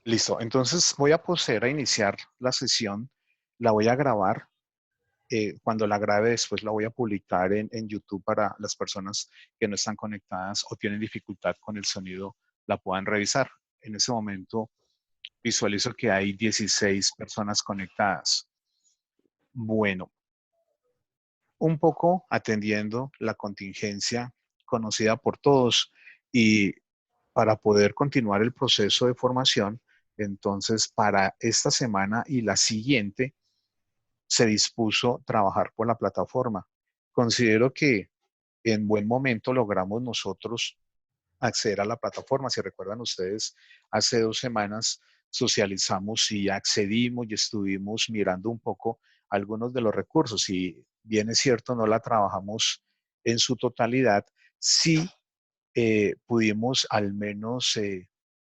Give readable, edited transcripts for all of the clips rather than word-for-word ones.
Listo, entonces voy a proceder a iniciar la sesión, la voy a grabar. Cuando la grabe después la voy a publicar en YouTube para las personas que no están conectadas o tienen dificultad con el sonido, la puedan revisar. En ese momento visualizo que hay 16 personas conectadas. Bueno, un poco atendiendo la contingencia conocida por todos y para poder continuar el proceso de formación, entonces para esta semana y la siguiente se dispuso trabajar por la plataforma. Considero que en buen momento logramos nosotros acceder a la plataforma. Si recuerdan ustedes, hace 2 semanas socializamos y accedimos y estuvimos mirando un poco algunos de los recursos. Y bien es cierto, no la trabajamos en su totalidad, sí pudimos al menos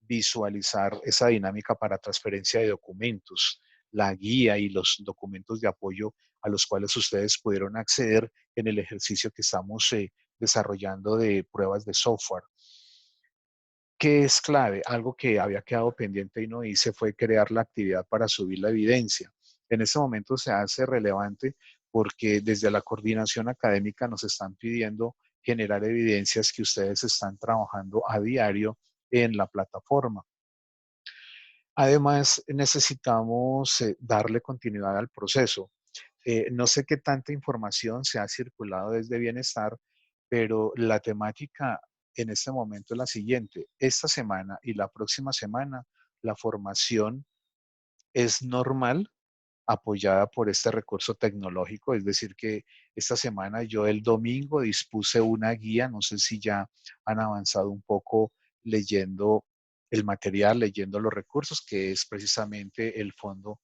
visualizar esa dinámica para transferencia de documentos, la guía y los documentos de apoyo a los cuales ustedes pudieron acceder en el ejercicio que estamos desarrollando de pruebas de software. ¿Qué es clave? Algo que había quedado pendiente y no hice fue crear la actividad para subir la evidencia. En este momento se hace relevante porque desde la coordinación académica nos están pidiendo generar evidencias que ustedes están trabajando a diario en la plataforma. Además, necesitamos darle continuidad al proceso. No sé qué tanta información se ha circulado desde Bienestar, pero la temática en este momento es la siguiente. Esta semana y la próxima semana, la formación es normal, apoyada por este recurso tecnológico. Es decir, que esta semana yo el domingo dispuse una guía, no sé si ya han avanzado un poco leyendo el material, leyendo los recursos, que es precisamente el fondo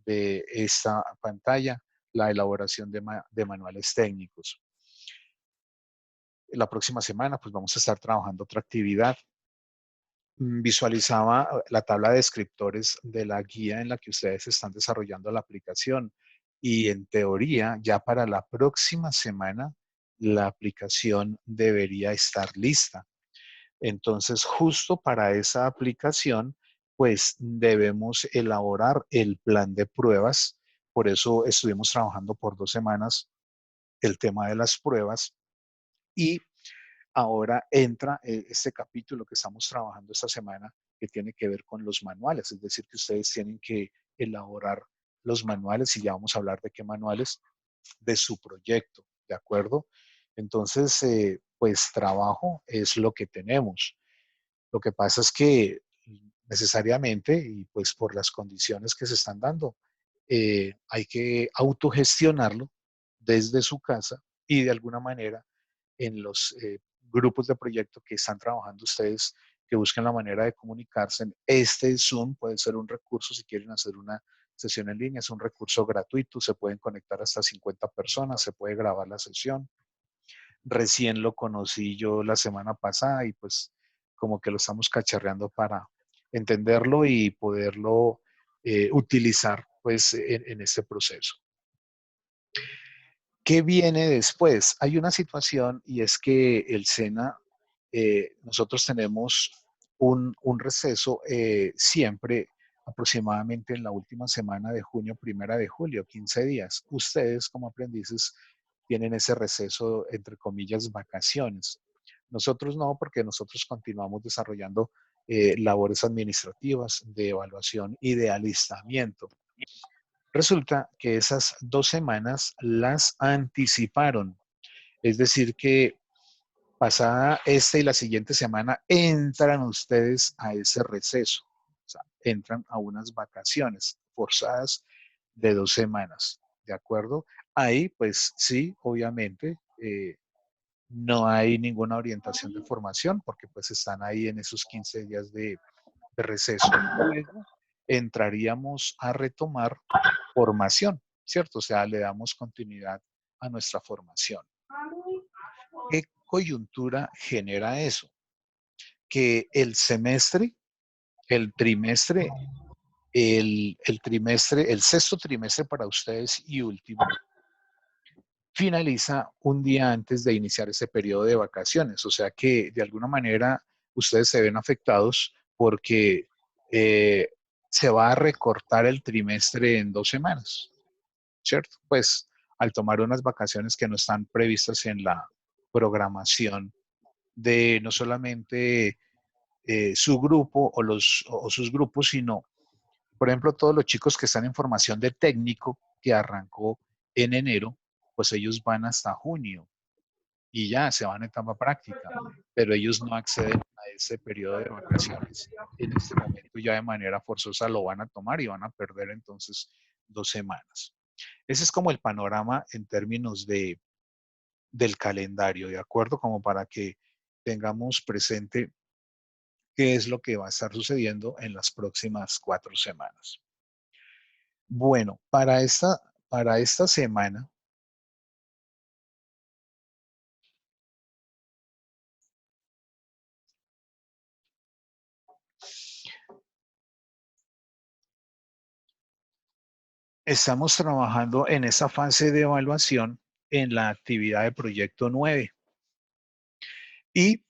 de esta pantalla, la elaboración de manuales técnicos. La próxima semana pues vamos a estar trabajando otra actividad. Visualizaba la tabla de descriptores de la guía en la que ustedes están desarrollando la aplicación y en teoría ya para la próxima semana la aplicación debería estar lista. Entonces, justo para esa aplicación, pues debemos elaborar el plan de pruebas. Por eso estuvimos trabajando por 2 semanas el tema de las pruebas y ahora entra este capítulo que estamos trabajando esta semana que tiene que ver con los manuales, es decir, que ustedes tienen que elaborar los manuales y ya vamos a hablar de qué manuales de su proyecto, ¿de acuerdo? Entonces, pues trabajo es lo que tenemos. Lo que pasa es que necesariamente, y pues por las condiciones que se están dando, hay que autogestionarlo desde su casa y de alguna manera en los grupos de proyecto que están trabajando ustedes, que busquen la manera de comunicarse. Este Zoom puede ser un recurso si quieren hacer una sesión en línea, es un recurso gratuito, se pueden conectar hasta 50 personas, se puede grabar la sesión. Recién lo conocí yo la semana pasada y pues como que lo estamos cacharreando para entenderlo y poderlo utilizar pues en este proceso. ¿Qué viene después? Hay una situación y es que el SENA, nosotros tenemos un receso siempre aproximadamente en la última semana de junio, primera de julio, 15 días. Ustedes como aprendices tienen ese receso, entre comillas, vacaciones. Nosotros no, porque nosotros continuamos desarrollando labores administrativas de evaluación y de alistamiento. Resulta que esas 2 semanas las anticiparon, es decir, que pasada esta y la siguiente semana entran ustedes a ese receso, o sea, entran a unas vacaciones forzadas de 2 semanas, ¿de acuerdo? Ahí, pues sí, obviamente, no hay ninguna orientación de formación porque pues están ahí en esos 15 días de receso. Luego entraríamos a retomar formación, ¿cierto? O sea, le damos continuidad a nuestra formación. ¿Qué coyuntura genera eso? Que el semestre, el trimestre, el trimestre, el sexto trimestre para ustedes y último, finaliza un día antes de iniciar ese periodo de vacaciones. O sea que de alguna manera ustedes se ven afectados porque eh, se va a recortar el trimestre en 2 semanas, ¿cierto? Pues al tomar unas vacaciones que no están previstas en la programación de no solamente su grupo o sus grupos, sino, por ejemplo, todos los chicos que están en formación de técnico que arrancó en enero, pues ellos van hasta junio y ya se van a etapa práctica, pero ellos no acceden a ese periodo de vacaciones. En este momento ya de manera forzosa lo van a tomar y van a perder entonces 2 semanas. Ese es como el panorama en términos del calendario, ¿de acuerdo? Como para que tengamos presente qué es lo que va a estar sucediendo en las próximas 4 semanas. Bueno, para esta semana estamos trabajando en esa fase de evaluación en la actividad de proyecto 9. Y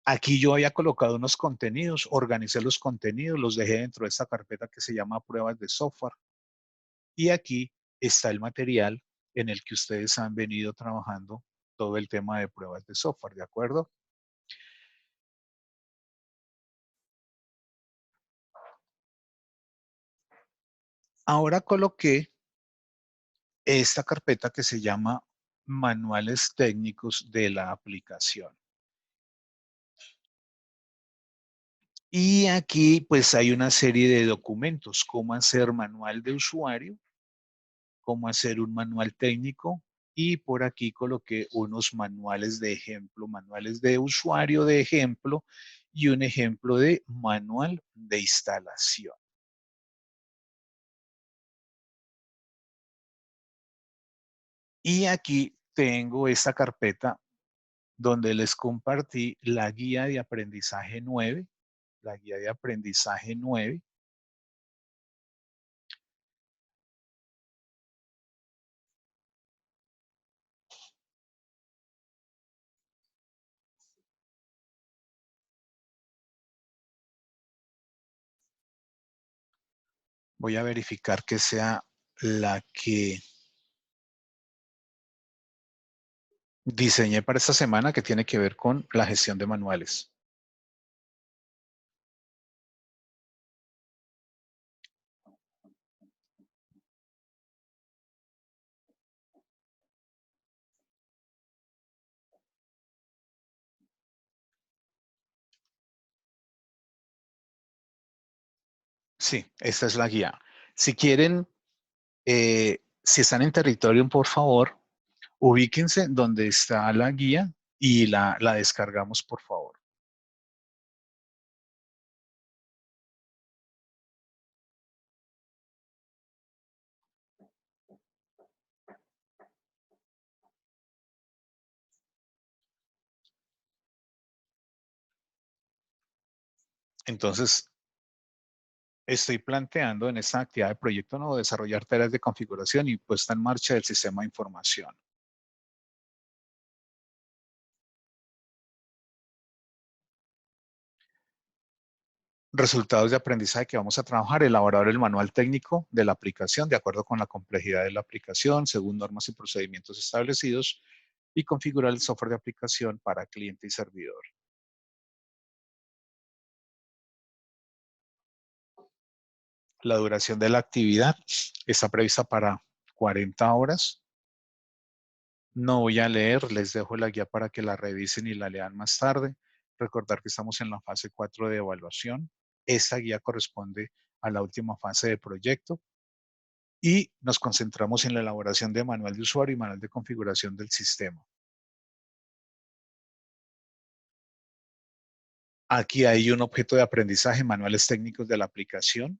aquí yo había colocado unos contenidos, organicé los contenidos, los dejé dentro de esta carpeta que se llama pruebas de software. Y aquí está el material en el que ustedes han venido trabajando todo el tema de pruebas de software, ¿de acuerdo? Ahora coloqué esta carpeta que se llama manuales técnicos de la aplicación. Y aquí pues hay una serie de documentos, cómo hacer manual de usuario, cómo hacer un manual técnico y por aquí coloqué unos manuales de ejemplo, manuales de usuario de ejemplo y un ejemplo de manual de instalación. Y aquí tengo esta carpeta donde les compartí la guía de aprendizaje 9, la guía de aprendizaje 9. Voy a verificar que sea la que diseñé para esta semana que tiene que ver con la gestión de manuales. Sí, esta es la guía. Si quieren, si están en territorio, por favor, ubíquense donde está la guía y la descargamos, por favor. Entonces, estoy planteando en esta actividad de proyecto nuevo desarrollar tareas de configuración y puesta en marcha del sistema de información. Resultados de aprendizaje que vamos a trabajar, elaborar el manual técnico de la aplicación de acuerdo con la complejidad de la aplicación, según normas y procedimientos establecidos, y configurar el software de aplicación para cliente y servidor. La duración de la actividad está prevista para 40 horas. No voy a leer, les dejo la guía para que la revisen y la lean más tarde. Recordar que estamos en la fase 4 de evaluación. Esta guía corresponde a la última fase de proyecto y nos concentramos en la elaboración de manual de usuario y manual de configuración del sistema. Aquí hay un objeto de aprendizaje, manuales técnicos de la aplicación,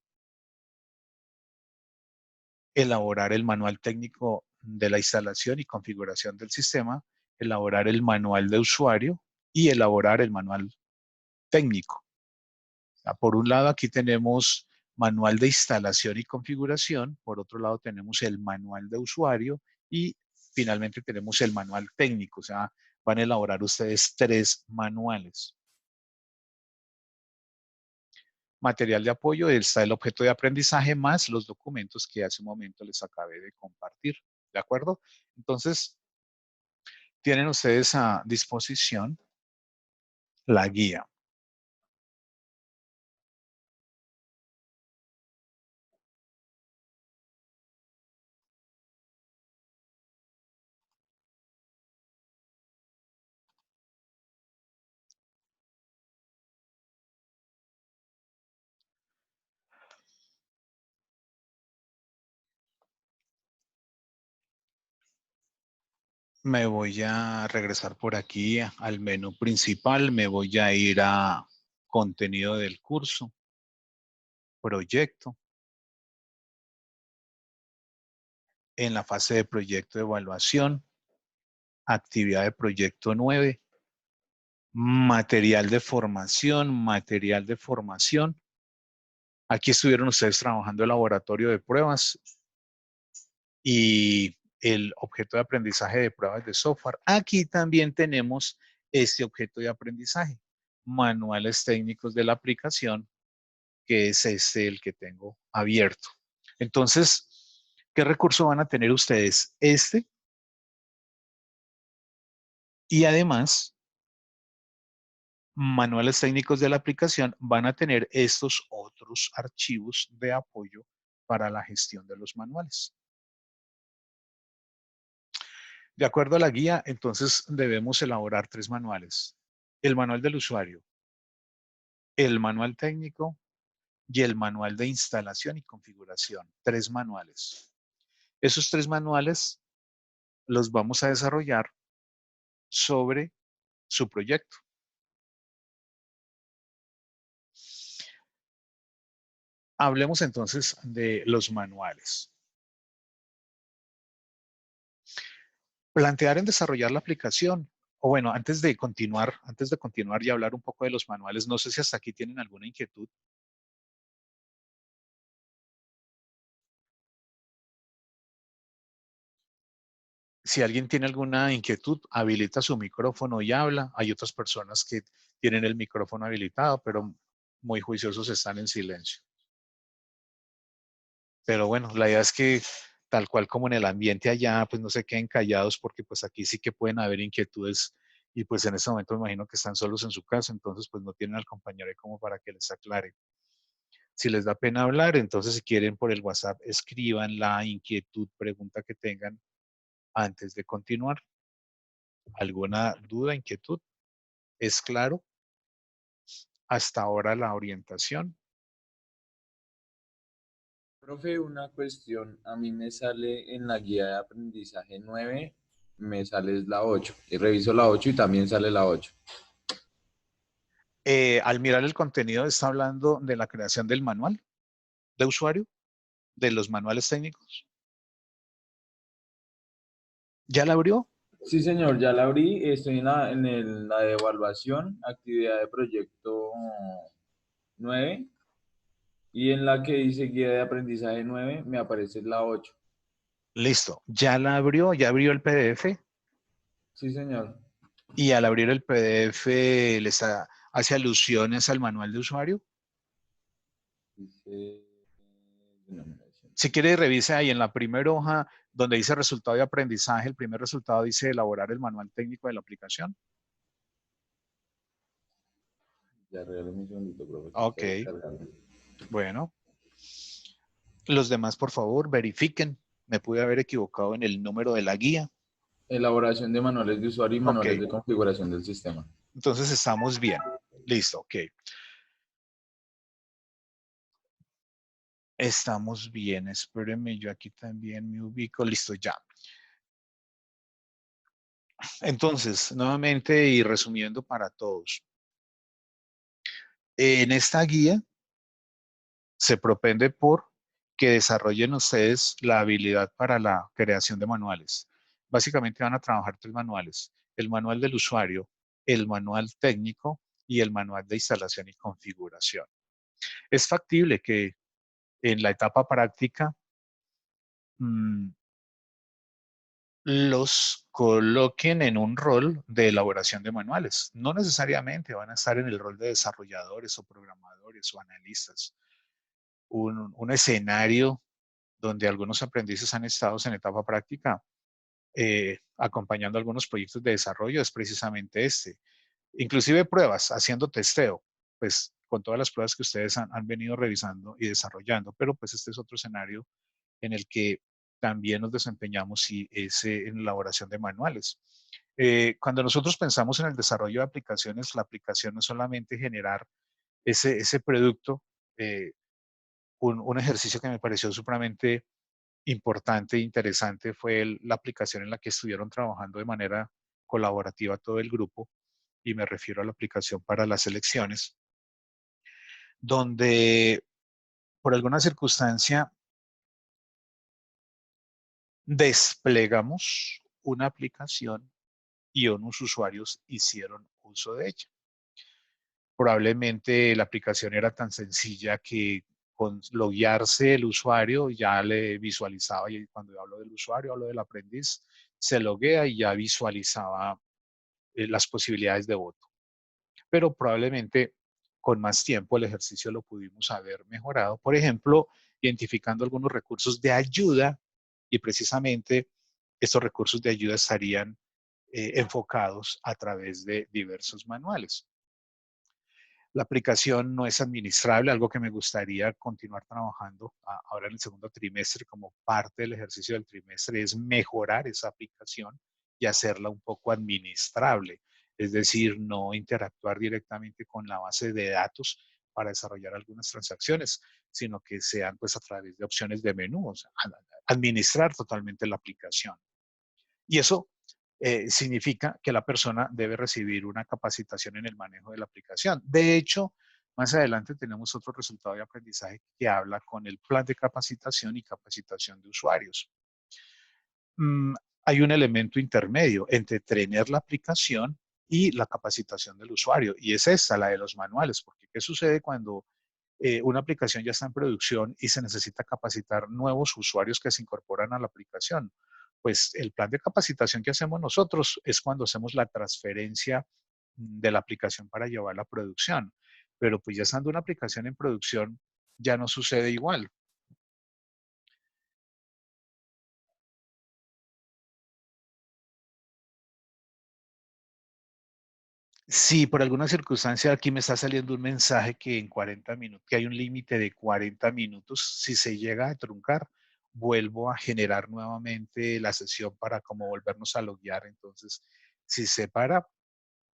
elaborar el manual técnico de la instalación y configuración del sistema, elaborar el manual de usuario y elaborar el manual técnico. Por un lado, aquí tenemos manual de instalación y configuración, por otro lado tenemos el manual de usuario y finalmente tenemos el manual técnico, o sea, van a elaborar ustedes 3 manuales. Material de apoyo, está el objeto de aprendizaje más los documentos que hace un momento les acabé de compartir. ¿De acuerdo? Entonces, tienen ustedes a disposición la guía. Me voy a regresar por aquí al menú principal. Me voy a ir a contenido del curso, proyecto. En la fase de proyecto de evaluación, actividad de proyecto 9, material de formación, material de formación. Aquí estuvieron ustedes trabajando el laboratorio de pruebas y el objeto de aprendizaje de pruebas de software. Aquí también tenemos este objeto de aprendizaje, manuales técnicos de la aplicación, que es este el que tengo abierto. Entonces, ¿qué recurso van a tener ustedes? Este y además manuales técnicos de la aplicación van a tener estos otros archivos de apoyo para la gestión de los manuales. De acuerdo a la guía, entonces debemos elaborar 3 manuales. El manual del usuario, el manual técnico y el manual de instalación y configuración. 3 manuales. Esos 3 manuales los vamos a desarrollar sobre su proyecto. Hablemos entonces de los manuales. Plantear en desarrollar la aplicación. O bueno, antes de continuar y hablar un poco de los manuales, no sé si hasta aquí tienen alguna inquietud. Si alguien tiene alguna inquietud, habilita su micrófono y habla. Hay otras personas que tienen el micrófono habilitado, pero muy juiciosos están en silencio. Pero bueno, la idea es que tal cual como en el ambiente allá, pues no se queden callados porque pues aquí sí que pueden haber inquietudes y pues en este momento me imagino que están solos en su casa, entonces pues no tienen al compañero ahí como para que les aclare. Si les da pena hablar, entonces si quieren por el WhatsApp, escriban la inquietud, pregunta que tengan antes de continuar. ¿Alguna duda, inquietud? ¿Es claro hasta ahora la orientación? Profe, una cuestión, a mí me sale en la guía de aprendizaje 9, me sale es la 8 y reviso la 8 y también sale la 8. Al mirar el contenido está hablando de la creación del manual de usuario, de los manuales técnicos. ¿Ya la abrió? Sí, señor, ya la abrí, estoy la de evaluación, actividad de proyecto 9 y en la que dice guía de aprendizaje 9 me aparece la 8. Listo. ¿Ya la abrió? ¿Ya abrió el PDF? Sí, señor. Y al abrir el PDF hace alusiones al manual de usuario. Dice denominación. Si quiere, revise ahí en la primera hoja donde dice resultado de aprendizaje. El primer resultado dice elaborar el manual técnico de la aplicación. Ya regálame un segundito, profe, que está Ok, descargando. bueno. Los demás, por favor, verifiquen. Me pude haber equivocado en el número de la guía. Elaboración de manuales de usuario y Ok, manuales de configuración del sistema. entonces estamos bien. Listo, ok. Estamos bien. Espérenme, yo aquí también me ubico. Listo, ya. Entonces, nuevamente y resumiendo para todos. En esta guía se propende por que desarrollen ustedes la habilidad para la creación de manuales. Básicamente van a trabajar 3 manuales: el manual del usuario, el manual técnico y el manual de instalación y configuración. Es factible que en la etapa práctica mmm, los coloquen en un rol de elaboración de manuales. No necesariamente van a estar en el rol de desarrolladores o programadores o analistas. Un escenario donde algunos aprendices han estado en etapa práctica acompañando algunos proyectos de desarrollo es precisamente este. Inclusive pruebas, haciendo testeo, pues con todas las pruebas que ustedes han venido revisando y desarrollando, pero pues este es otro escenario en el que también nos desempeñamos y es en la elaboración de manuales. Cuando nosotros pensamos en el desarrollo de aplicaciones, la aplicación no es solamente generar ese producto, eh, un ejercicio que me pareció supremamente importante e interesante fue la aplicación en la que estuvieron trabajando de manera colaborativa todo el grupo, y me refiero a la aplicación para las elecciones, donde por alguna circunstancia desplegamos una aplicación y unos usuarios hicieron uso de ella. Probablemente la aplicación era tan sencilla que con loguearse el usuario ya le visualizaba, y cuando yo hablo del usuario, hablo del aprendiz, se loguea y ya visualizaba las posibilidades de voto. Pero probablemente con más tiempo el ejercicio lo pudimos haber mejorado, por ejemplo, identificando algunos recursos de ayuda, y precisamente estos recursos de ayuda estarían enfocados a través de diversos manuales. La aplicación no es administrable, algo que me gustaría continuar trabajando ahora en el segundo trimestre como parte del ejercicio del trimestre es mejorar esa aplicación y hacerla un poco administrable, es decir, no interactuar directamente con la base de datos para desarrollar algunas transacciones, sino que sean pues a través de opciones de menú, o sea, administrar totalmente la aplicación. Y eso significa que la persona debe recibir una capacitación en el manejo de la aplicación. De hecho, más adelante tenemos otro resultado de aprendizaje que habla con el plan de capacitación y capacitación de usuarios. Mm, Hay un elemento intermedio entre tener la aplicación y la capacitación del usuario, y es esta, la de los manuales, porque ¿qué sucede cuando una aplicación ya está en producción y se necesita capacitar nuevos usuarios que se incorporan a la aplicación? Pues el plan de capacitación que hacemos nosotros es cuando hacemos la transferencia de la aplicación para llevarla a producción. Pero pues ya estando una aplicación en producción, ya no sucede igual. Si por alguna circunstancia aquí me está saliendo un mensaje que en 40 minutos, que hay un límite de 40 minutos, si se llega a truncar, vuelvo a generar nuevamente la sesión para como volvernos a loguear. Entonces, si se para,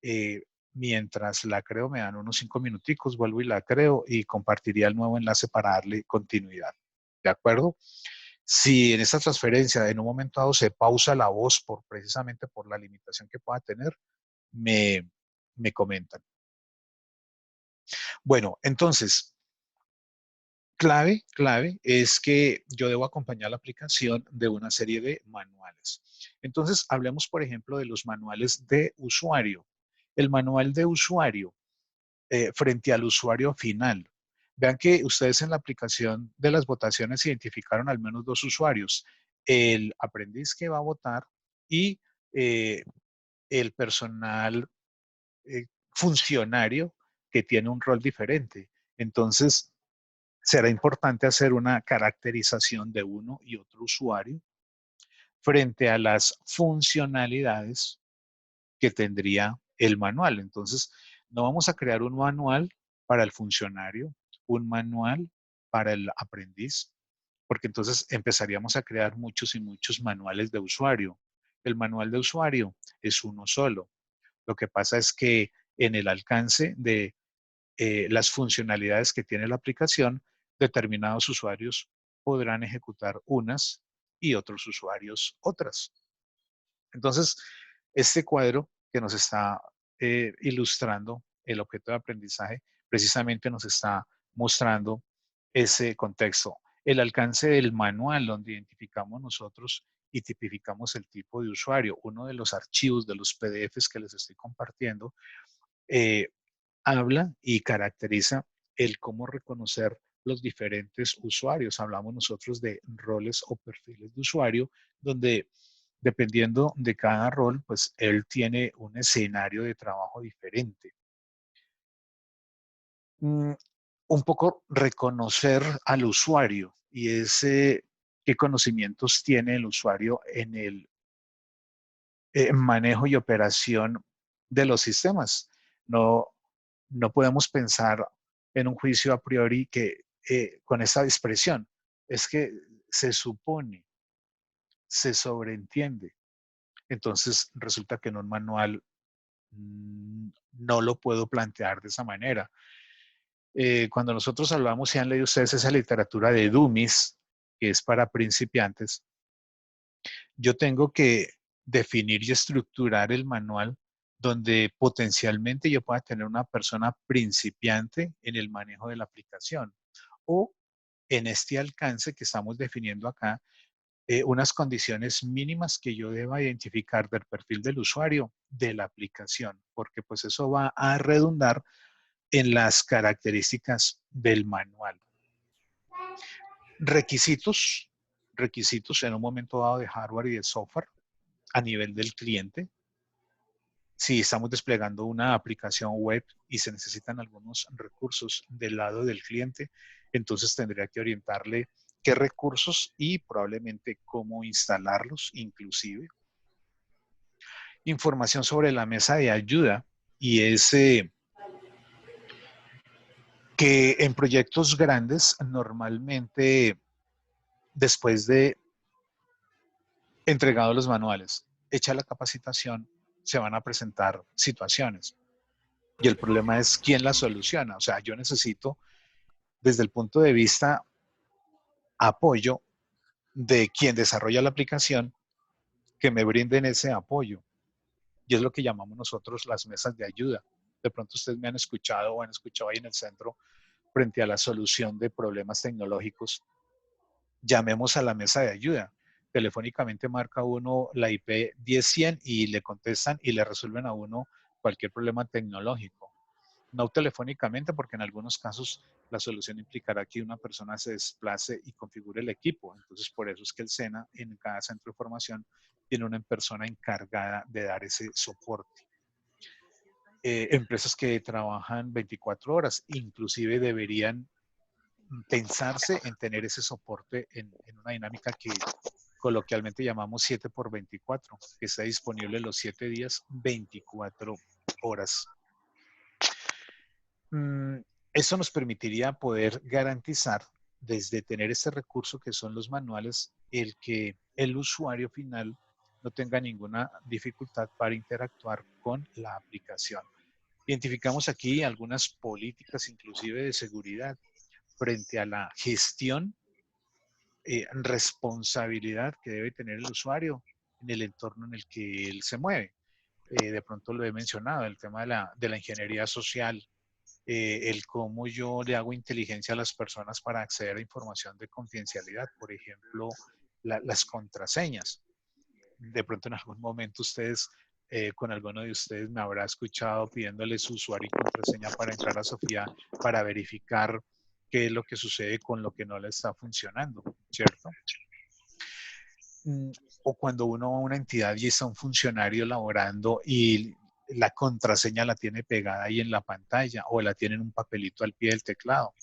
eh, mientras la creo, me dan unos 5 minuticos, vuelvo y la creo y compartiría el nuevo enlace para darle continuidad. ¿De acuerdo? Si en esta transferencia en un momento dado se pausa la voz precisamente por la limitación que pueda tener, me, me comentan. Bueno, entonces, clave es que yo debo acompañar la aplicación de una serie de manuales. Entonces, hablemos, por ejemplo, de los manuales de usuario. El manual de usuario frente al usuario final. Vean que ustedes en la aplicación de las votaciones identificaron al menos dos usuarios, el aprendiz que va a votar y eh, el personal funcionario que tiene un rol diferente. Entonces, será importante hacer una caracterización de uno y otro usuario frente a las funcionalidades que tendría el manual. Entonces, no vamos a crear un manual para el funcionario, un manual para el aprendiz, porque entonces empezaríamos a crear muchos y muchos manuales de usuario. El manual de usuario es uno solo. Lo que pasa es que en el alcance de las funcionalidades que tiene la aplicación, determinados usuarios podrán ejecutar unas y otros usuarios otras. Entonces, este cuadro que nos está ilustrando el objeto de aprendizaje, precisamente nos está mostrando ese contexto. El alcance del manual donde identificamos nosotros y tipificamos el tipo de usuario. Uno de los archivos de los PDFs que les estoy compartiendo eh, habla y caracteriza el cómo reconocer los diferentes usuarios. Hablamos nosotros de roles o perfiles de usuario, donde dependiendo de cada rol, pues él tiene un escenario de trabajo diferente. Un poco reconocer al usuario y ese qué conocimientos tiene el usuario en el manejo y operación de los sistemas. No, no podemos pensar en un juicio a priori que con esa expresión es que se supone, se sobreentiende. Entonces resulta que en un manual no lo puedo plantear de esa manera. Cuando nosotros hablamos, si han leído ustedes esa literatura de dummies, que es para principiantes, yo tengo que definir y estructurar el manual donde potencialmente yo pueda tener una persona principiante en el manejo de la aplicación o en este alcance que estamos definiendo acá, unas condiciones mínimas que yo deba identificar del perfil del usuario de la aplicación, porque pues eso va a redundar en las características del manual. Requisitos, requisitos en un momento dado de hardware y de software a nivel del cliente. Si estamos desplegando una aplicación web y se necesitan algunos recursos del lado del cliente, entonces tendría que orientarle qué recursos y probablemente cómo instalarlos inclusive. Información sobre la mesa de ayuda y ese que en proyectos grandes normalmente después de entregado los manuales, hecha la capacitación, se van a presentar situaciones. Y el problema es quién la soluciona. O sea, yo necesito, desde el punto de vista apoyo de quien desarrolla la aplicación, que me brinden ese apoyo. Y es lo que llamamos nosotros las mesas de ayuda. De pronto ustedes me han escuchado o han escuchado ahí en el centro frente a la solución de problemas tecnológicos. Llamemos a la mesa de ayuda. Telefónicamente marca uno la IP 10-100 y le contestan y le resuelven a uno cualquier problema tecnológico. No telefónicamente, porque en algunos casos la solución implicará que una persona se desplace y configure el equipo. Entonces, por eso es que el SENA en cada centro de formación tiene una persona encargada de dar ese soporte. Empresas que trabajan 24 horas, inclusive deberían pensarse en tener ese soporte en una dinámica que coloquialmente llamamos 7x24, que está disponible los 7 días, 24 horas. Eso nos permitiría poder garantizar desde tener este recurso que son los manuales, el que el usuario final no tenga ninguna dificultad para interactuar con la aplicación. Identificamos aquí algunas políticas inclusive de seguridad frente a la gestión, responsabilidad que debe tener el usuario en el entorno en el que él se mueve. De pronto lo he mencionado, el tema de la ingeniería social, el cómo yo le hago inteligencia a las personas para acceder a información de confidencialidad, por ejemplo, las contraseñas. De pronto en algún momento ustedes, con alguno de ustedes me habrá escuchado pidiéndole su usuario y contraseña para entrar a Sofía para verificar qué es lo que sucede con lo que no le está funcionando, ¿cierto? O cuando uno va a una entidad y está un funcionario laborando y la contraseña la tiene pegada ahí en la pantalla o la tiene en un papelito al pie del teclado.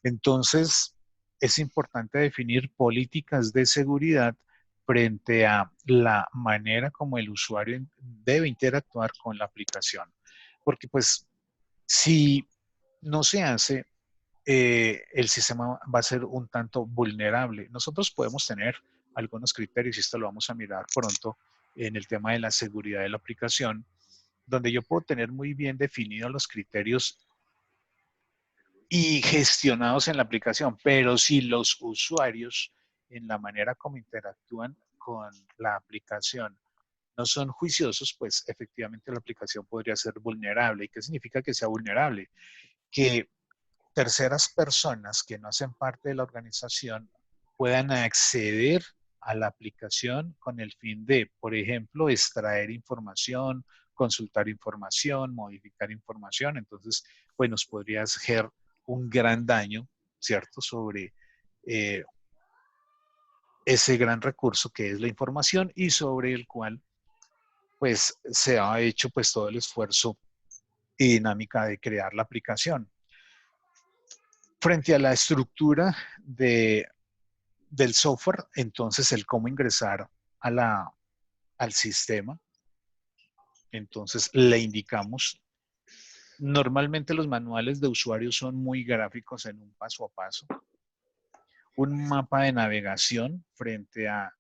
Entonces, es importante definir políticas de seguridad frente a la manera como el usuario debe interactuar con la aplicación. Porque pues si no se hace, el sistema va a ser un tanto vulnerable. Nosotros podemos tener algunos criterios, y esto lo vamos a mirar pronto, en el tema de la seguridad de la aplicación, donde yo puedo tener muy bien definidos los criterios y gestionados en la aplicación, pero si los usuarios en la manera como interactúan con la aplicación no son juiciosos, pues efectivamente la aplicación podría ser vulnerable. ¿Y qué significa que sea vulnerable? Que terceras personas que no hacen parte de la organización puedan acceder a la aplicación con el fin de, por ejemplo, extraer información, consultar información, modificar información. Entonces, pues nos podría hacer un gran daño, ¿cierto?, sobre ese gran recurso que es la información y sobre el cual pues se ha hecho pues todo el esfuerzo y dinámica de crear la aplicación. Frente a la estructura del software, entonces el cómo ingresar al sistema, entonces le indicamos, normalmente los manuales de usuario son muy gráficos en un paso a paso, un mapa de navegación frente a,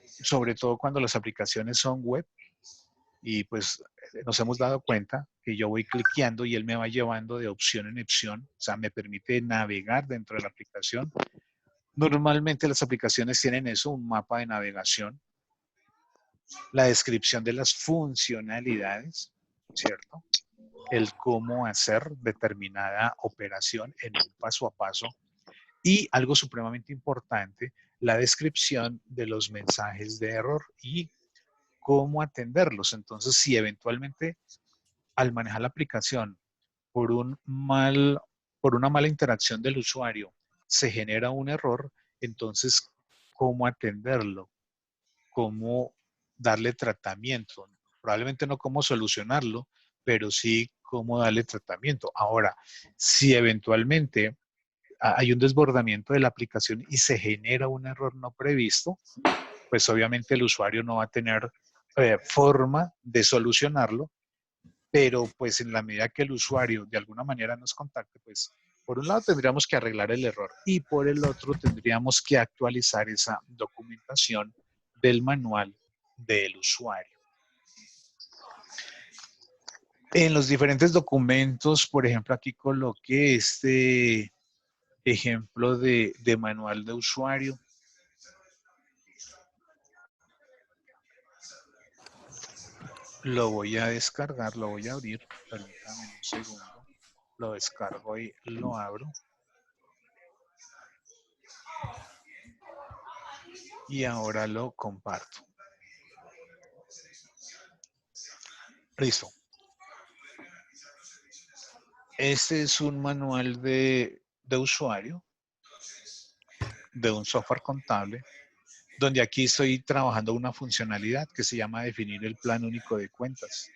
sobre todo cuando las aplicaciones son web, y pues nos hemos dado cuenta que yo voy cliqueando y él me va llevando de opción en opción, o sea, me permite navegar dentro de la aplicación. Normalmente las aplicaciones tienen eso, un mapa de navegación, la descripción de las funcionalidades, ¿cierto? El cómo hacer determinada operación en un paso a paso y algo supremamente importante, la descripción de los mensajes de error y cómo atenderlos. Entonces, si eventualmente al manejar la aplicación por por una mala interacción del usuario se genera un error, entonces, ¿cómo atenderlo? ¿Cómo darle tratamiento? Probablemente no cómo solucionarlo, pero sí cómo darle tratamiento. Ahora, si eventualmente hay un desbordamiento de la aplicación y se genera un error no previsto, pues obviamente el usuario no va a tener forma de solucionarlo, pero pues en la medida que el usuario de alguna manera nos contacte, pues por un lado tendríamos que arreglar el error y por el otro tendríamos que actualizar esa documentación del manual del usuario. En los diferentes documentos, por ejemplo, aquí coloqué este ejemplo de manual de usuario. Lo voy a descargar, lo voy a abrir. Permítame un segundo. Lo descargo y lo abro. Y ahora lo comparto. Listo. Este es un manual de usuario de un software contable, donde aquí estoy trabajando una funcionalidad que se llama definir el plan único de cuentas.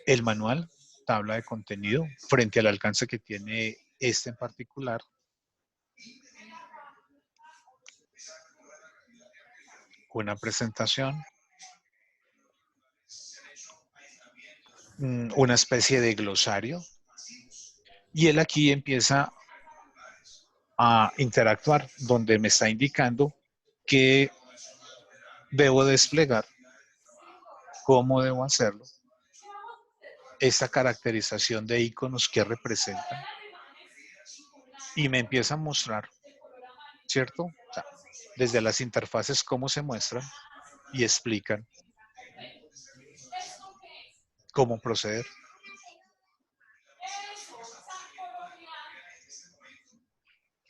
El manual, tabla de contenido, frente al alcance que tiene este en particular. Una presentación, una especie de glosario, y él aquí empieza a interactuar, donde me está indicando qué debo desplegar, cómo debo hacerlo, esta caracterización de iconos que representan, y me empieza a mostrar, ¿cierto? O sea, desde las interfaces cómo se muestran y explican cómo proceder.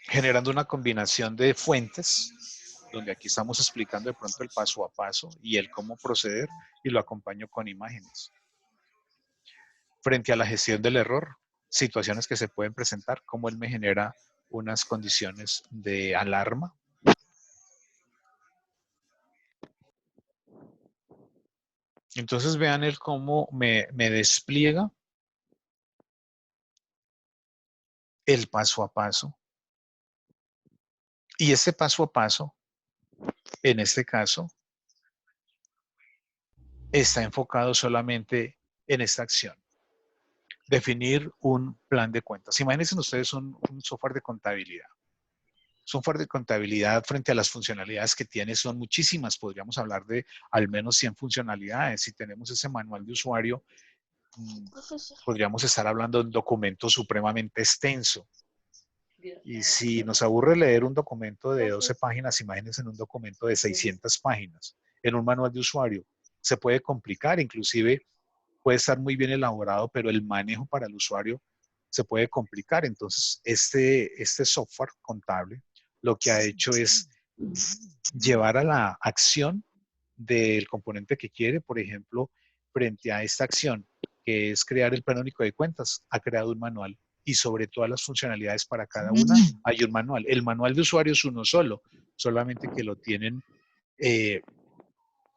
Generando una combinación de fuentes, donde aquí estamos explicando de pronto el paso a paso y el cómo proceder, y lo acompaño con imágenes. Frente a la gestión del error, situaciones que se pueden presentar, cómo él me genera unas condiciones de alarma. Entonces vean el cómo me despliega el paso a paso. Y este paso a paso, en este caso, está enfocado solamente en esta acción. Definir un plan de cuentas. Imagínense ustedes un software de contabilidad. Software de contabilidad frente a las funcionalidades que tiene son muchísimas. Podríamos hablar de al menos 100 funcionalidades. Si tenemos ese manual de usuario, podríamos estar hablando de un documento supremamente extenso. Y si nos aburre leer un documento de 12 páginas, imagínense en un documento de 600 páginas, en un manual de usuario. Se puede complicar, inclusive puede estar muy bien elaborado, pero el manejo para el usuario se puede complicar. Entonces, este software contable lo que ha hecho es llevar a la acción del componente que quiere, por ejemplo, frente a esta acción, que es crear el plan único de cuentas, ha creado un manual y sobre todas las funcionalidades para cada una hay un manual. El manual de usuario es uno solo, solamente que lo tienen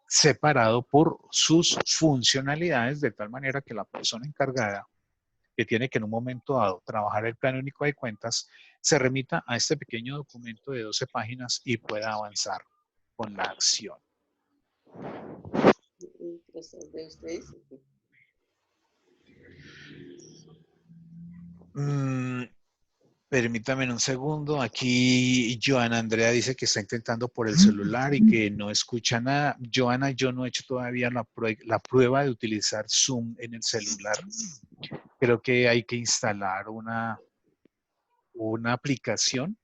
separado por sus funcionalidades, de tal manera que la persona encargada que tiene que en un momento dado trabajar el plan único de cuentas, se remita a este pequeño documento de 12 páginas y pueda avanzar con la acción. Interesante ustedes. Permítame un segundo. Aquí Joana Andrea dice que está intentando por el celular y que no escucha nada. Joana, yo no he hecho todavía la prueba de utilizar Zoom en el celular. Creo que hay que instalar una aplicación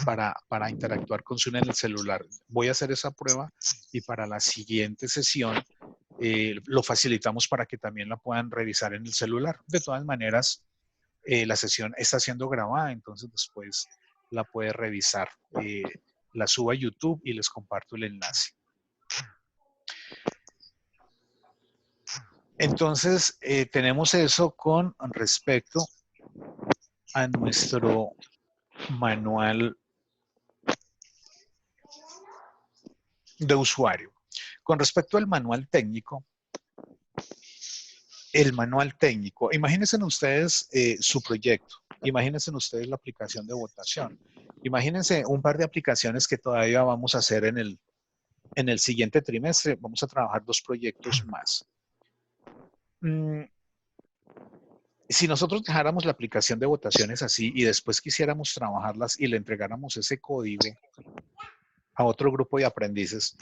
para interactuar con Zoom en el celular. Voy a hacer esa prueba y para la siguiente sesión lo facilitamos para que también la puedan revisar en el celular. De todas maneras, la sesión está siendo grabada, entonces después la puede revisar. La subo a YouTube y les comparto el enlace. Entonces, tenemos eso con respecto a nuestro manual de usuario. Con respecto al manual técnico, imagínense ustedes su proyecto, imagínense ustedes la aplicación de votación, imagínense un par de aplicaciones que todavía vamos a hacer en el siguiente trimestre, vamos a trabajar 2 proyectos más. Si nosotros dejáramos la aplicación de votaciones así y después quisiéramos trabajarlas y le entregáramos ese código a otro grupo de aprendices,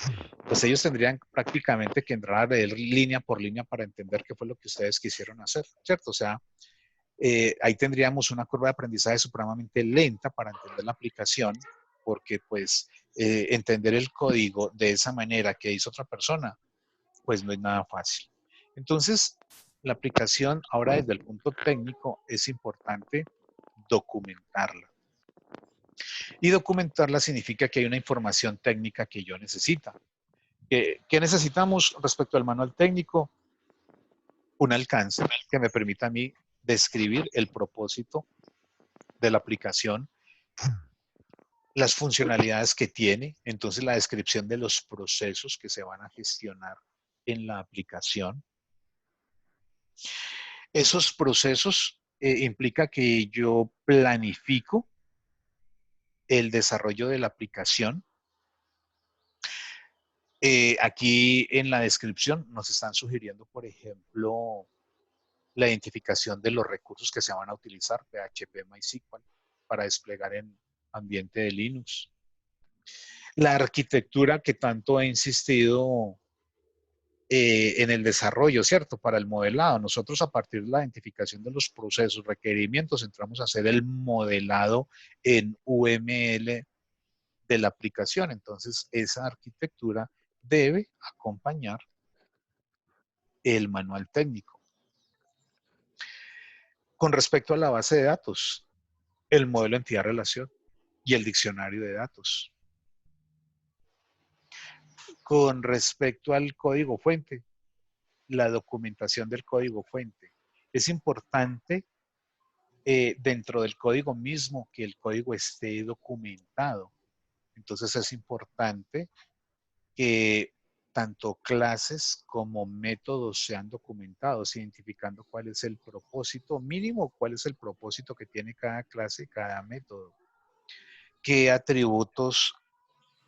pues ellos tendrían prácticamente que entrar a leer línea por línea para entender qué fue lo que ustedes quisieron hacer, ¿cierto? O sea, ahí tendríamos una curva de aprendizaje supremamente lenta para entender la aplicación, porque pues entender el código de esa manera que hizo otra persona, pues no es nada fácil. Entonces, la aplicación ahora desde el punto técnico es importante documentarla. Y documentarla significa que hay una información técnica que yo necesito. ¿Qué necesitamos respecto al manual técnico? Un alcance que me permita a mí describir el propósito de la aplicación, las funcionalidades que tiene, entonces la descripción de los procesos que se van a gestionar en la aplicación. Esos procesos implica que yo planifico el desarrollo de la aplicación. Aquí en la descripción nos están sugiriendo, por ejemplo, la identificación de los recursos que se van a utilizar, PHP, MySQL, para desplegar en ambiente de Linux. La arquitectura que tanto he insistido en el desarrollo, ¿cierto? Para el modelado. Nosotros a partir de la identificación de los procesos, requerimientos, entramos a hacer el modelado en UML de la aplicación. Entonces, esa arquitectura debe acompañar el manual técnico. Con respecto a la base de datos, el modelo entidad-relación y el diccionario de datos. Con respecto al código fuente, la documentación del código fuente. Es importante dentro del código mismo que el código esté documentado. Entonces es importante que tanto clases como métodos sean documentados, identificando cuál es el propósito mínimo, cuál es el propósito que tiene cada clase, cada método. ¿Qué atributos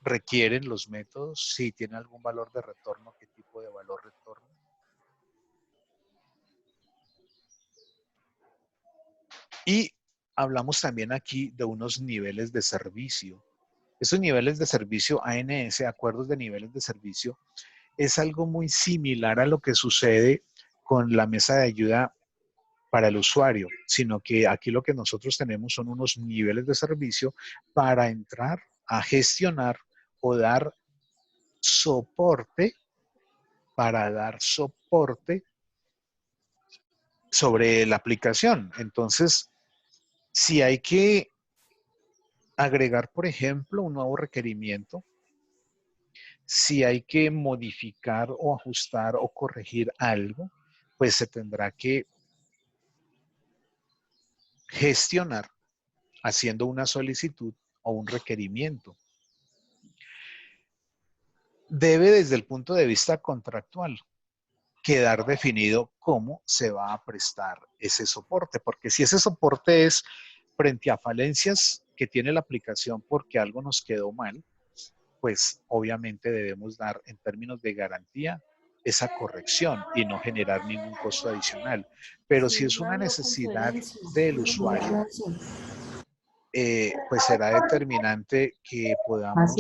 requieren los métodos? Si tienen algún valor de retorno, ¿qué tipo de valor retorno? Y hablamos también aquí de unos niveles de servicio. Esos niveles de servicio ANS, acuerdos de niveles de servicio, es algo muy similar a lo que sucede con la mesa de ayuda para el usuario, sino que aquí lo que nosotros tenemos son unos niveles de servicio para entrar a gestionar o dar soporte, para dar soporte sobre la aplicación. Entonces, si hay que agregar, por ejemplo, un nuevo requerimiento, si hay que modificar o ajustar o corregir algo, pues se tendrá que gestionar haciendo una solicitud o un requerimiento. Debe, desde el punto de vista contractual, quedar definido cómo se va a prestar ese soporte, porque si ese soporte es frente a falencias que tiene la aplicación porque algo nos quedó mal, pues obviamente debemos dar en términos de garantía esa corrección y no generar ningún costo adicional. Pero si es una necesidad del usuario, pues será determinante que podamos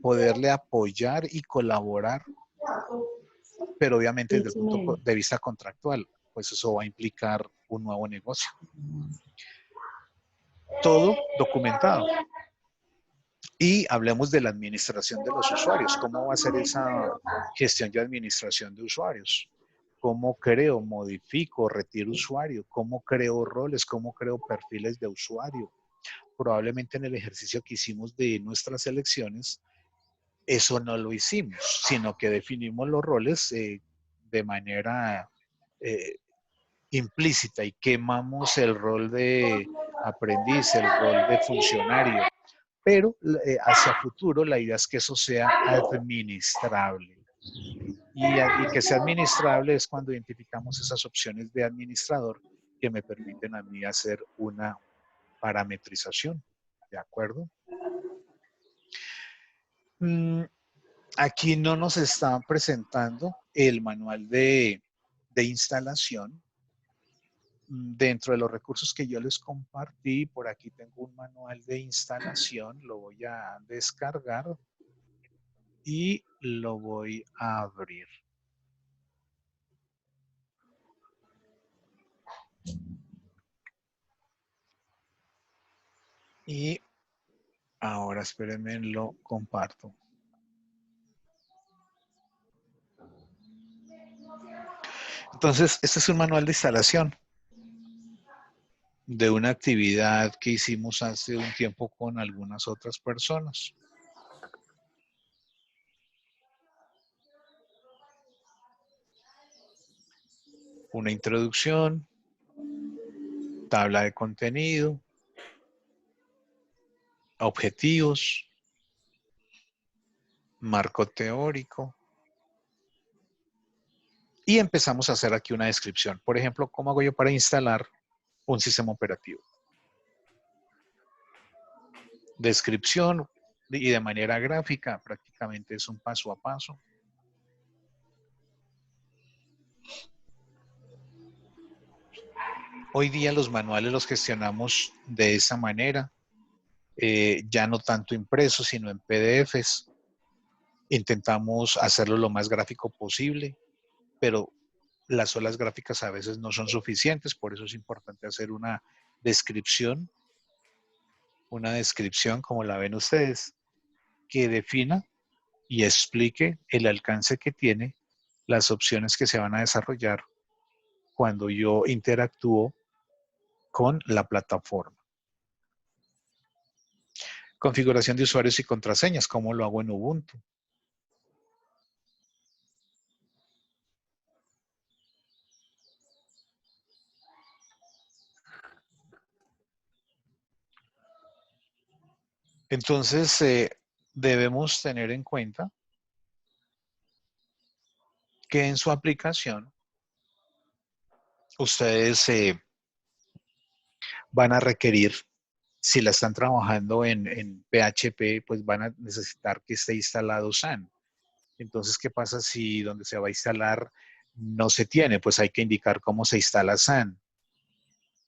poderle apoyar y colaborar, pero obviamente desde el punto de vista contractual, pues eso va a implicar un nuevo negocio. Todo documentado. Y hablemos de la administración de los usuarios. ¿Cómo va a ser esa gestión de administración de usuarios? ¿Cómo creo, modifico, retiro usuario? ¿Cómo creo roles? ¿Cómo creo perfiles de usuario? Probablemente en el ejercicio que hicimos de nuestras elecciones, eso no lo hicimos, sino que definimos los roles de manera implícita y quemamos el rol de aprendiz, el rol de funcionario. Pero hacia futuro la idea es que eso sea administrable. Y que sea administrable es cuando identificamos esas opciones de administrador que me permiten a mí hacer una parametrización. ¿De acuerdo? Aquí no nos están presentando el manual de instalación. Dentro de los recursos que yo les compartí, por aquí tengo un manual de instalación, lo voy a descargar y lo voy a abrir. Y ahora espérenme, lo comparto. Entonces, este es un manual de instalación de una actividad que hicimos hace un tiempo con algunas otras personas. Una introducción, tabla de contenido, objetivos, marco teórico. Y empezamos a hacer aquí una descripción. Por ejemplo, ¿cómo hago yo para instalar un sistema operativo? Descripción y de manera gráfica, prácticamente es un paso a paso. Hoy día los manuales los gestionamos de esa manera, ya no tanto impresos, sino en PDFs. Intentamos hacerlo lo más gráfico posible, pero las solas gráficas a veces no son suficientes, por eso es importante hacer una descripción, como la ven ustedes, que defina y explique el alcance que tiene, las opciones que se van a desarrollar cuando yo interactúo con la plataforma. Configuración de usuarios y contraseñas, ¿cómo lo hago en Ubuntu? Entonces, debemos tener en cuenta que en su aplicación ustedes van a requerir, si la están trabajando en PHP, pues van a necesitar que esté instalado SAN. Entonces, ¿qué pasa si donde se va a instalar no se tiene? Pues hay que indicar cómo se instala SAN.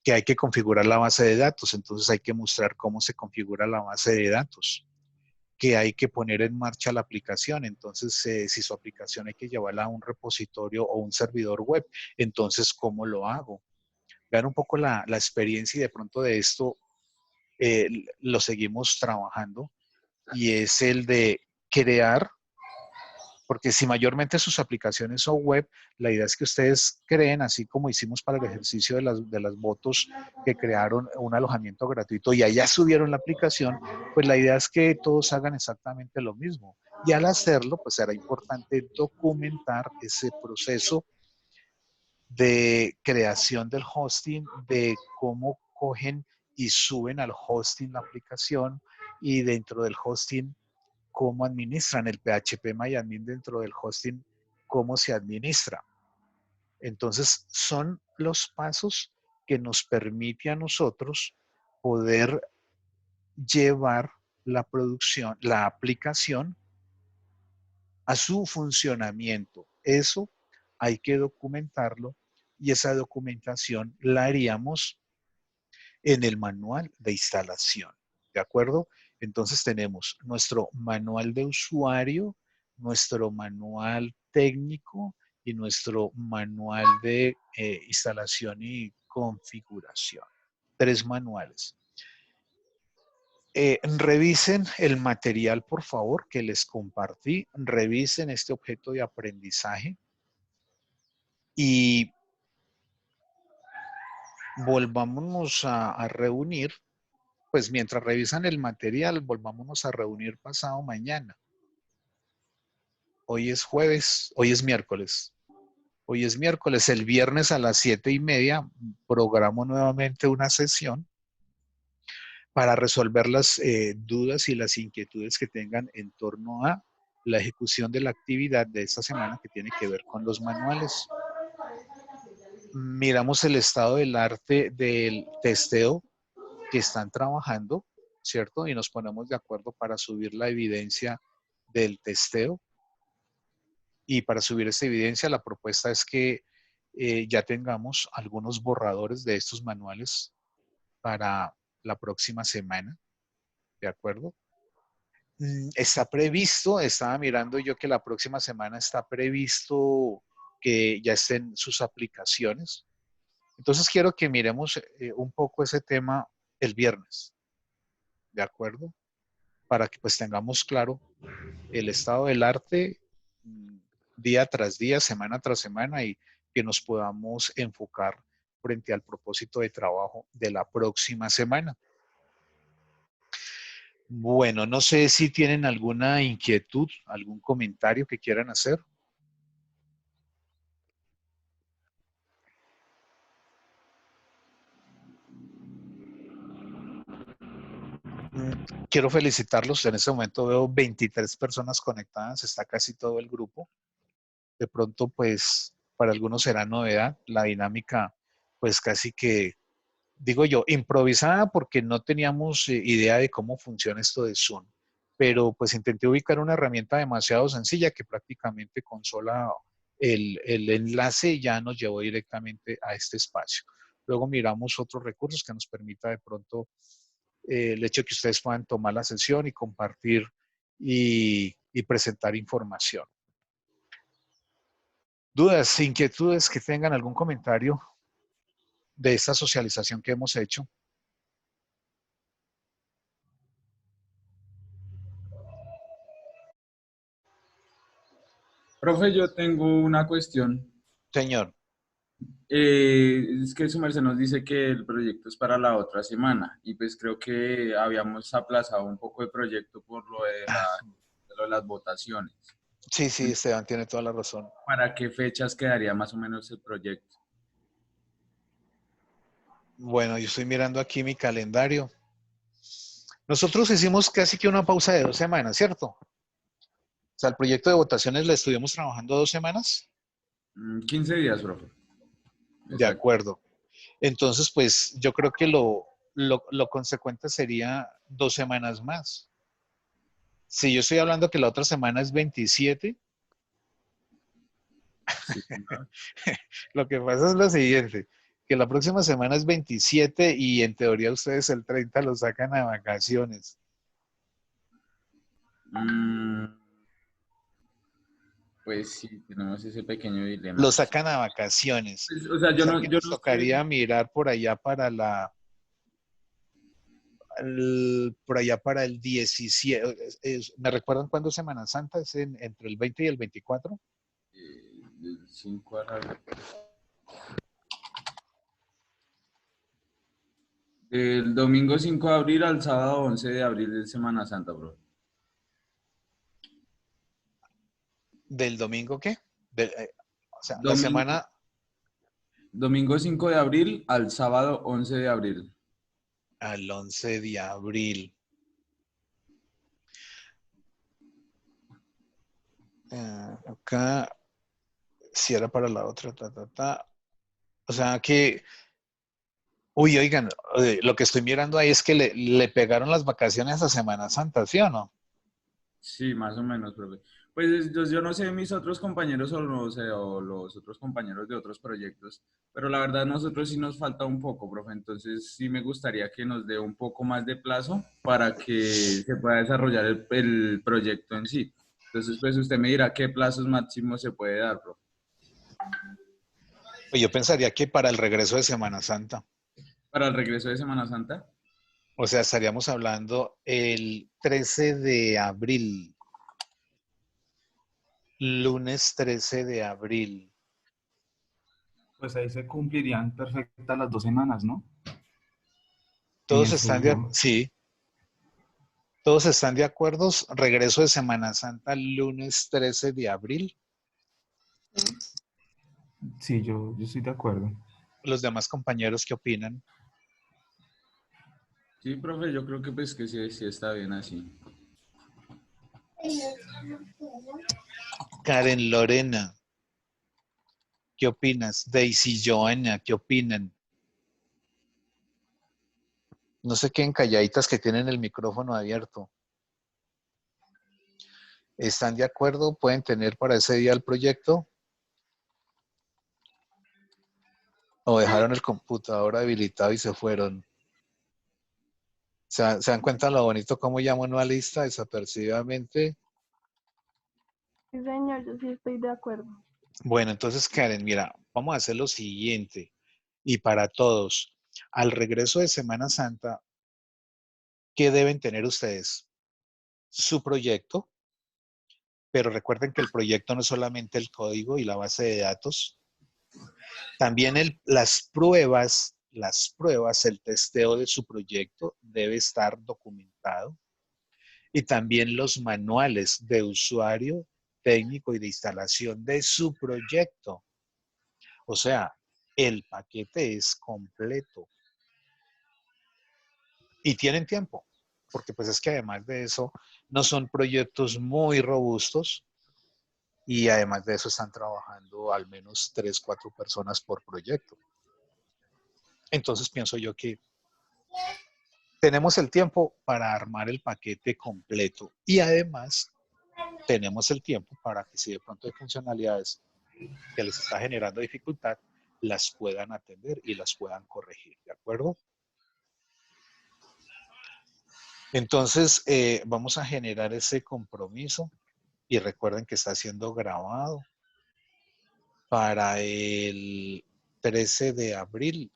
Que hay que configurar la base de datos, entonces hay que mostrar cómo se configura la base de datos. Que hay que poner en marcha la aplicación, entonces si su aplicación hay que llevarla a un repositorio o un servidor web, entonces ¿cómo lo hago? Vean un poco la experiencia y de pronto de esto lo seguimos trabajando y es el de crear, porque si mayormente sus aplicaciones son web, la idea es que ustedes creen, así como hicimos para el ejercicio de las votos que crearon un alojamiento gratuito y allá subieron la aplicación, pues la idea es que todos hagan exactamente lo mismo. Y al hacerlo, pues será importante documentar ese proceso de creación del hosting, de cómo cogen y suben al hosting la aplicación y dentro del hosting cómo administran el PHP-MyAdmin dentro del hosting, cómo se administra. Entonces, son los pasos que nos permite a nosotros poder llevar la producción, la aplicación a su funcionamiento. Eso hay que documentarlo y esa documentación la haríamos en el manual de instalación. ¿De acuerdo? Entonces tenemos nuestro manual de usuario, nuestro manual técnico y nuestro manual de instalación y configuración. 3 manuales. Revisen el material, por favor, que les compartí. Revisen este objeto de aprendizaje y volvámonos a reunir. Pues mientras revisan el material, volvámonos a reunir pasado mañana. Hoy es jueves, hoy es miércoles. Hoy es miércoles, el viernes a las 7:30 programo nuevamente una sesión para resolver las dudas y las inquietudes que tengan en torno a la ejecución de la actividad de esta semana que tiene que ver con los manuales. Miramos el estado del arte del testeo que están trabajando, ¿cierto? Y nos ponemos de acuerdo para subir la evidencia del testeo. Y para subir esta evidencia, la propuesta es que ya tengamos algunos borradores de estos manuales para la próxima semana, ¿de acuerdo? Está previsto, estaba mirando yo que la próxima semana está previsto que ya estén sus aplicaciones. Entonces quiero que miremos un poco ese tema el viernes, ¿de acuerdo? Para que pues tengamos claro el estado del arte día tras día, semana tras semana y que nos podamos enfocar frente al propósito de trabajo de la próxima semana. Bueno, no sé si tienen alguna inquietud, algún comentario que quieran hacer. Quiero felicitarlos. En este momento veo 23 personas conectadas, está casi todo el grupo. De pronto, pues, para algunos será novedad. La dinámica, pues, casi que, digo yo, improvisada porque no teníamos idea de cómo funciona esto de Zoom. Pero, pues, intenté ubicar una herramienta demasiado sencilla que prácticamente con sola el enlace ya nos llevó directamente a este espacio. Luego miramos otros recursos que nos permita de pronto el hecho de que ustedes puedan tomar la sesión y compartir y presentar información. ¿Dudas, inquietudes que tengan, algún comentario de esta socialización que hemos hecho? Profe, yo tengo una cuestión. Señor. Es que su merced nos dice que el proyecto es para la otra semana y pues creo que habíamos aplazado un poco el proyecto por lo de las votaciones. Sí, sí, Esteban tiene toda la razón. ¿Para qué fechas quedaría más o menos el proyecto? Bueno, yo estoy mirando aquí mi calendario. Nosotros hicimos casi que una pausa de 2 semanas, ¿cierto? O sea, el proyecto de votaciones lo estuvimos trabajando 2 semanas. 15 días, profe. De Exacto. acuerdo. Entonces, pues yo creo que lo consecuente sería 2 semanas más. Si yo estoy hablando que la otra semana es 27, Sí, ¿no? lo que pasa es lo siguiente, que la próxima semana es 27 y en teoría ustedes el 30 lo sacan a vacaciones. Mm, pues sí, tenemos ese pequeño Lo dilema. sacan a vacaciones. Pues, o sea, O sea que yo nos no sé. tocaría mirar por allá para por allá para el 17. ¿Me recuerdan cuándo es Semana Santa? ¿Es entre el 20 y el 24? Del 5 a la... Del domingo 5 de abril al sábado 11 de abril de Semana Santa, bro. ¿Del domingo qué? O sea, la Domingo, semana. Domingo 5 de abril al sábado 11 de abril. Al 11 de abril. Acá, si era para la otra, O sea que, uy, oigan, lo que estoy mirando ahí es que le pegaron las vacaciones a Semana Santa, ¿sí o no? Sí, más o menos, profe. Pues yo no sé mis otros compañeros o, no sé, o los otros compañeros de otros proyectos, pero la verdad nosotros sí nos falta un poco, profe. Entonces sí me gustaría que nos dé un poco más de plazo para que se pueda desarrollar el proyecto en sí. Entonces, pues usted me dirá qué plazos máximos se puede dar, profe. Pues yo pensaría que para el regreso de Semana Santa. Para el regreso de Semana Santa. O sea, estaríamos hablando el 13 de abril, lunes 13 de abril. Pues ahí se cumplirían perfectas las 2 semanas, ¿no? Todos Pienso están yo. sí, todos están de acuerdo. Regreso de Semana Santa, lunes 13 de abril. Sí, yo estoy de acuerdo. Los demás compañeros, ¿qué opinan? Sí, profe, yo creo que pues que sí, sí está bien así. Karen Lorena, ¿qué opinas? Daisy Joana, ¿qué opinan? No se queden calladitas que tienen el micrófono abierto. ¿Están de acuerdo? ¿Pueden tener para ese día el proyecto? ¿O dejaron el computador habilitado y se fueron? ¿Se dan cuenta lo bonito cómo llamo una lista desapercibidamente? Sí, señor, yo sí estoy de acuerdo. Bueno, entonces Karen, mira, vamos a hacer lo siguiente. Y para todos, al regreso de Semana Santa, ¿qué deben tener ustedes? Su proyecto, pero recuerden que el proyecto no es solamente el código y la base de datos, también las pruebas, el testeo de su proyecto debe estar documentado y también los manuales de usuario técnico y de instalación de su proyecto. O sea, el paquete es completo y tienen tiempo, porque pues es que además de eso, no son proyectos muy robustos y además de eso están trabajando al menos 3, 4 personas por proyecto. Entonces pienso yo que tenemos el tiempo para armar el paquete completo y además tenemos el tiempo para que si de pronto hay funcionalidades que les está generando dificultad, las puedan atender y las puedan corregir, ¿de acuerdo? Entonces, vamos a generar ese compromiso y recuerden que está siendo grabado para el 13 de abril,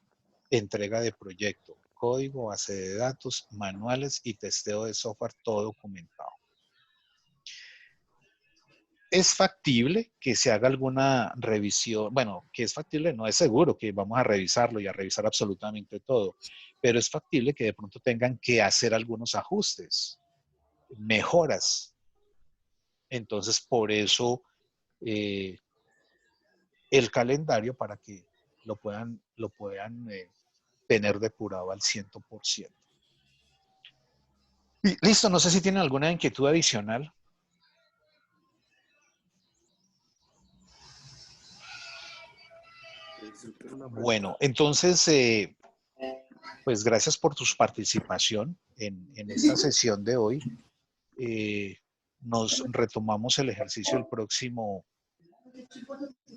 entrega de proyecto, código, base de datos, manuales y testeo de software, todo documentado. ¿Es factible que se haga alguna revisión? Bueno, que es factible, no es seguro que vamos a revisarlo y a revisar absolutamente todo, pero es factible que de pronto tengan que hacer algunos ajustes, mejoras. Entonces, por eso eh, el calendario para que lo puedan tener depurado al 100%. Y listo, no sé si tienen alguna inquietud adicional. Bueno, entonces, pues gracias por tu participación en esta sesión de hoy. Eh, nos retomamos el ejercicio el próximo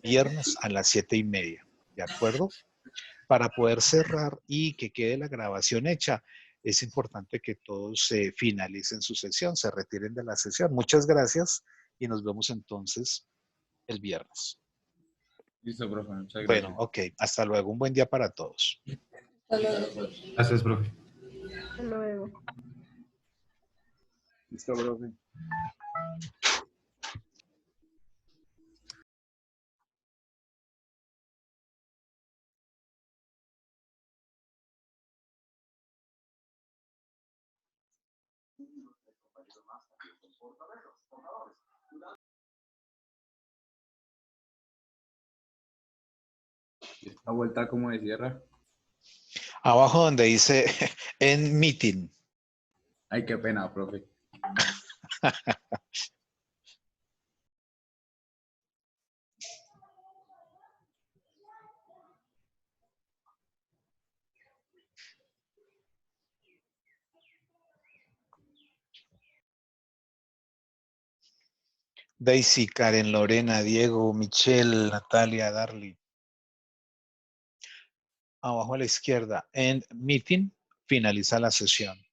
viernes a las 7:30, ¿de acuerdo? Para poder cerrar y que quede la grabación hecha, es importante que todos finalicen su sesión, se retiren de la sesión. Muchas gracias y nos vemos entonces el viernes. Listo, profe, muchas Bueno, gracias. ok, hasta luego. Un buen día para todos. Gracias, profe. Hasta luego. Listo, profe. La vuelta como de cierra. Abajo donde dice en meeting. Ay, qué pena, profe. Daisy, Karen, Lorena, Diego, Michelle, Natalia, Darly. Abajo a la izquierda, en meeting, finaliza la sesión.